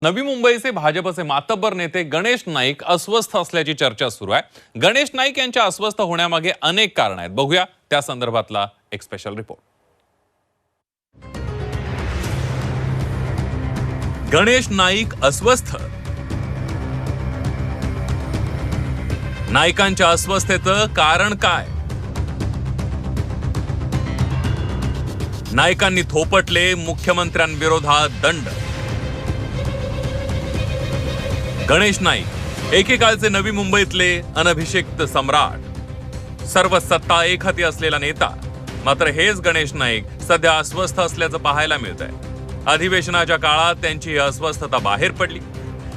नवी मुंबईचे भाजपचे मातब्बर नेते गणेश नाईक अस्वस्थ असल्याची चर्चा सुरू आहे। गणेश नाईक यांच्या अस्वस्थ होण्यामागे अनेक कारण आहेत। बघूया त्या संदर्भातला एक स्पेशल रिपोर्ट। गणेश नाईक अस्वस्थ। नाईकांच्या अस्वस्थतेचं कारण काय? नाईकांनी थोपटले मुख्यमंत्र्यांविरोधात दंड। गणेश नाईक एकेकाळचे नवी मुंबईतले अनभिषिक्त सम्राट, सर्व सत्ता एक हाती असलेला नेता। मात्र हेच गणेश नाईक सध्या अस्वस्थ असल्याचं पाहायला मिळतंय। अधिवेशनाच्या काळात त्यांची ही अस्वस्थता बाहेर पडली।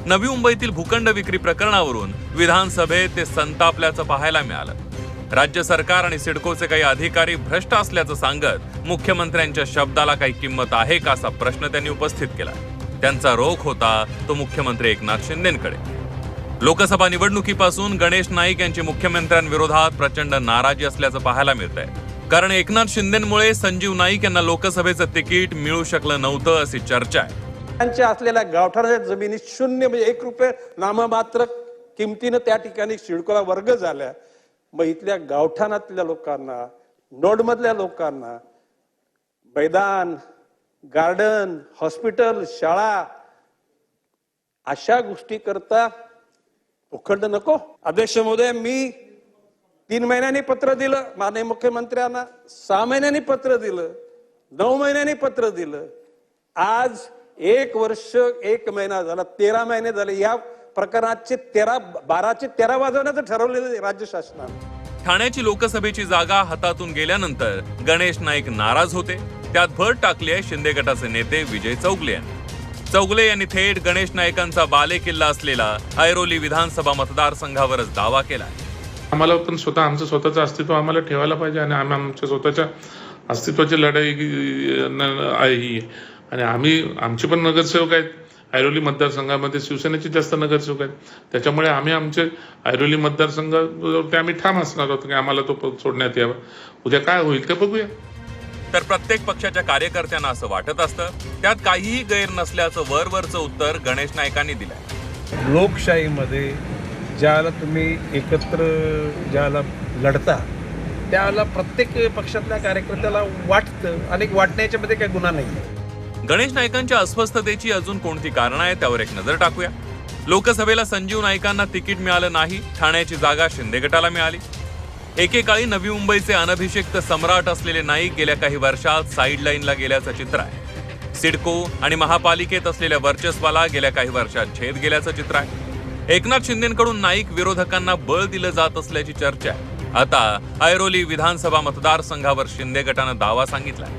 नवी मुंबईतील भूखंड विक्री प्रकरणावरून विधानसभेत ते संतापल्याचं पाहायला मिळालं। राज्य सरकार आणि सिडकोचे काही अधिकारी भ्रष्ट असल्याचं सांगत मुख्यमंत्र्यांच्या शब्दाला काही किंमत आहे का असा प्रश्न त्यांनी उपस्थित केला। त्यांचा रोख होता तो मुख्यमंत्री एकनाथ शिंदेंकडे। लोकसभा निवडणुकीपासून गणेश नाईक यांची मुख्यमंत्र्यांविरोधात प्रचंड नाराजी असल्याचं पाहायला मिळतंय। कारण एकनाथ शिंदेंमुळे संजीव नाईक यांना लोकसभेचं तिकीट मिळू शकलं नव्हतं अशी चर्चा आहे। त्यांच्या असलेल्या गावठाणाच्या जमिनी शून्य म्हणजे 1 रुपये नाममात्र किमतीनं त्या ठिकाणी सिडकोला वर्ग झाल्या। मग इथल्या गावठाणातल्या लोकांना, नोडमधल्या लोकांना मैदान, गार्डन, हॉस्पिटल, शाळा अशा गोष्टी करता भूखंड नको? अध्यक्ष महोदय, मी 3 महिन्यांनी पत्र दिलं माननीय मुख्यमंत्र्यांना, 6 महिन्यांनी पत्र दिलं, 9 महिन्यांनी पत्र दिलं। आज 1 वर्ष 1 महिना झाला, 13 महिने झाले। या प्रकरणाचे 12चे 13 वाजवण्याचं ठरवलेलं राज्य शासनाने। ठाण्याची लोकसभेची जागा हातातून गेल्यानंतर गणेश नाईक नाराज होते। त्यात भर टाकली आहे शिंदे गटाचे नेते विजय चौगले यांनी। चौगले यांनी थेट गणेश नाईकांचा बालेकिल्ला असलेला ऐरोली विधानसभा मतदारसंघावरच दावा केला। आम्हाला पण आमचं स्वतःचं अस्तित्व आम्हाला ठेवायला पाहिजे आणि आम्ही आमच्या स्वतःच्या अस्तित्वाची लढाई आहे ही। आणि आमचे पण नगरसेवक आहेत ऐरोली मतदारसंघामध्ये, शिवसेनेचे जास्त नगरसेवक आहेत। त्याच्यामुळे आम्ही आमचे ऐरोली मतदारसंघावरती आम्ही ठाम असणार आहोत की आम्हाला तो सोडण्यात यावा। उद्या काय होईल ते बघूया। तर प्रत्येक पक्षाच्या कार्यकर्त्यांना असं वाटत असतं, त्यात काहीही गैर नसल्याचं वरवरचं उत्तर गणेश नाईकांनी दिलंय। लोकशाहीमध्ये ज्याला तुम्ही एकत्र ज्याला लढता त्याला प्रत्येक पक्षातल्या कार्यकर्त्याला वाटतं आणि वाटण्याच्या मध्ये काही गुन्हा नाही। गणेश नाईकांच्या अस्वस्थतेची अजून कोणती कारण आहे त्यावर एक नजर टाकूया। लोकसभेला संजीव नाईकांना तिकीट मिळालं नाही, ठाण्याची जागा शिंदे गटाला मिळाली। एकेकाळी नवी मुंबईचे अनभिषिक्त सम्राट असलेले नाईक गेल्या काही वर्षात साईडलाईनला गेल्याचं चित्र आहे। सिडको आणि महापालिकेत असलेल्या वर्चस्वाला गेल्या काही वर्षात छेद गेल्याचं चित्र आहे। एकनाथ शिंदेंकडून नाईक विरोधकांना बळ दिलं जात असल्याची चर्चा आहे। आता ऐरोली विधानसभा मतदारसंघावर शिंदे गटानं दावा सांगितलाय।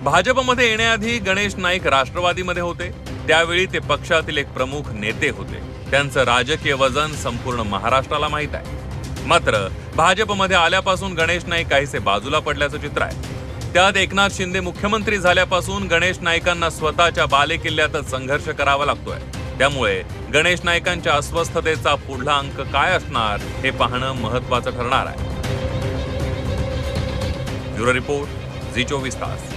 भाजपमध्ये येण्याआधी गणेश नाईक राष्ट्रवादीमध्ये होते, त्यावेळी ते पक्षातील एक प्रमुख नेते होते। त्यांचं राजकीय वजन संपूर्ण महाराष्ट्राला माहीत आहे। मात्र भाजपमध्ये आल्यापासून गणेश नाईक काहीसे बाजूला पडल्याचं चित्र आहे। त्यात एकनाथ शिंदे मुख्यमंत्री झाल्यापासून गणेश नाईकांना स्वतःच्या बालेकिल्ल्यातच संघर्ष करावा लागतोय। त्यामुळे गणेश नाईकांच्या अस्वस्थतेचा पुढला अंक काय असणार हे पाहणं महत्त्वाचं ठरणार आहे। ब्युरो रिपोर्ट, झी 24 तास।